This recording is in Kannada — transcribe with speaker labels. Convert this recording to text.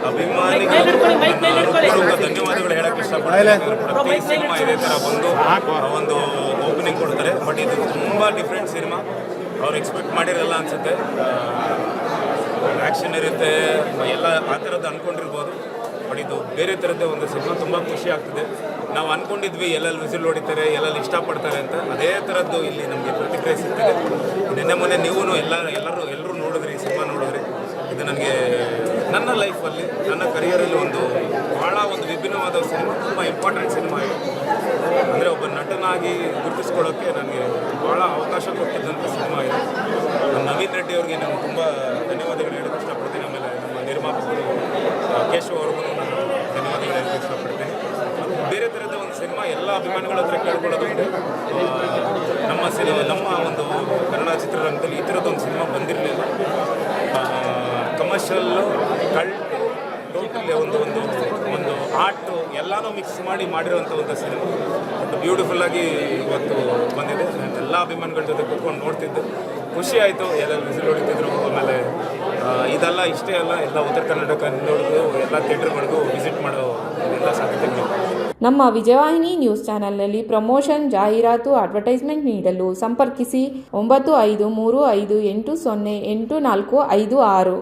Speaker 1: ಅಭಿಮಾನಿಗಳು ಧನ್ಯವಾದಗಳು ಹೇಳಕ್ಕೆ ಇಷ್ಟಪಡ್ತೀನಿ. ಪ್ರತಿ ಸಿನಿಮಾ ಇದೇ ಥರ ಬಂದು ಒಂದು ಓಪನಿಂಗ್ ಕೊಡ್ತಾರೆ. ಬಟ್ ಇದು ತುಂಬ ಡಿಫ್ರೆಂಟ್ ಸಿನಿಮಾ, ಅವ್ರು ಎಕ್ಸ್ಪೆಕ್ಟ್ ಮಾಡಿರಲ್ಲ ಅನಿಸುತ್ತೆ. ಆ್ಯಕ್ಷನ್ ಇರುತ್ತೆ, ಎಲ್ಲ ಆ ಥರದ್ದು ಅಂದ್ಕೊಂಡಿರ್ಬೋದು. ಬಟ್ ಇದು ಬೇರೆ ಥರದ್ದೇ ಒಂದು ಸಿನಿಮಾ. ತುಂಬ ಖುಷಿ ಆಗ್ತಿದೆ. ನಾವು ಅಂದ್ಕೊಂಡಿದ್ವಿ ಎಲ್ಲೆಲ್ಲಿ ವಿಸಿಲ್ ಹೊಡಿತಾರೆ, ಎಲ್ಲೆಲ್ಲಿ ಇಷ್ಟಪಡ್ತಾರೆ ಅಂತ, ಅದೇ ಥರದ್ದು ಇಲ್ಲಿ ನಮಗೆ ಪ್ರತಿಕ್ರಿಯೆ ಸಿಗ್ತಿದೆ. ನಿನ್ನೆ ಮೊನ್ನೆ ನೀವು ಎಲ್ಲರೂ ನೋಡಿದ್ರಿ, ಸಿನಿಮಾ ನೋಡಿದ್ರಿ. ಇದು ನನಗೆ ನನ್ನ ಲೈಫಲ್ಲಿ, ನನ್ನ ಕರಿಯರಲ್ಲಿ ಭಾಳ ವಿಭಿನ್ನವಾದ ಸಿನಿಮಾ, ತುಂಬ ಇಂಪಾರ್ಟೆಂಟ್ ಸಿನಿಮಾ ಇದು. ಅಂದರೆ ಒಬ್ಬ ನಟನಾಗಿ ಗುರುತಿಸ್ಕೊಳ್ಳೋಕ್ಕೆ ನನಗೆ ಭಾಳ ಅವಕಾಶ ಕೊಟ್ಟಿದ್ದಂಥ ಸಿನಿಮಾ ಇದು. ನವೀನ್ ರೆಡ್ಡಿ ಅವ್ರಿಗೆ ನಾನು ತುಂಬ ಧನ್ಯವಾದಗಳು ಹೇಳೋಕ್ಕೆ ಇಷ್ಟಪಡ್ತೀನಿ. ಆಮೇಲೆ ನಮ್ಮ ನಿರ್ಮಾಪಕರು ಕೇಶವ್ ಅವ್ರಿಗೂ ನಾನು ಧನ್ಯವಾದಗಳು ಹೇಳೋಕ್ಕೆ ಇಷ್ಟಪಡ್ತೀನಿ. ಬೇರೆ ಥರದ ಒಂದು ಸಿನಿಮಾ ಎಲ್ಲ ಅಭಿಮಾನಿಗಳ ಹತ್ರ ಕೇಳ್ಕೊಳ್ಳೋದು ನಮ್ಮ ಒಂದು ಕನ್ನಡ ಚಿತ್ರರಂಗದಲ್ಲಿ ಈ ಥರದ್ದೊಂದು ಸಿನಿಮಾ ಬಂದಿರಲಿಲ್ಲ. ಕಮರ್ಷಿಯಲ್ಲು, ಕಲ್ಟು, ಟೋಟಲಿ ಒಂದು ಆರ್ಟು ಎಲ್ಲನೂ ಮಿಕ್ಸ್ ಮಾಡಿರುವಂಥ ಒಂದು ಸಿನಿಮಾ. ಬ್ಯೂಟಿಫುಲ್ಲಾಗಿ ಇವತ್ತು ಬಂದಿದೆ. ಎಲ್ಲ ಅಭಿಮಾನಿಗಳ ಜೊತೆ ಕೂತ್ಕೊಂಡು ನೋಡ್ತಿದ್ದು ಖುಷಿ ಆಯಿತು. ಎಲ್ಲೆಲ್ಲಿ ವಿಸಿಲ್ ಹೊಡಿತಿದ್ರು. ಆಮೇಲೆ ಇದೆಲ್ಲ ಇಷ್ಟೇ ಅಲ್ಲ, ಎಲ್ಲ ಉತ್ತರ ಕನ್ನಡ ಕನ್ನಡಗಳಿಗೂ ಎಲ್ಲ ಥಿಯೇಟ್ರ್ಗಳಿಗೂ ವಿಸಿಟ್ ಮಾಡೋ ಎಲ್ಲ ಸಾಧ್ಯತೆಗಳು.
Speaker 2: ನಮ್ಮ ವಿಜಯವಾಹಿನಿ ನ್ಯೂಸ್ ಚಾನೆಲ್ನಲ್ಲಿ ಪ್ರಮೋಷನ್, ಜಾಹೀರಾತು, ಅಡ್ವರ್ಟೈಸ್ಮೆಂಟ್ ನೀಡಲು ಸಂಪರ್ಕಿಸಿ 9535808456.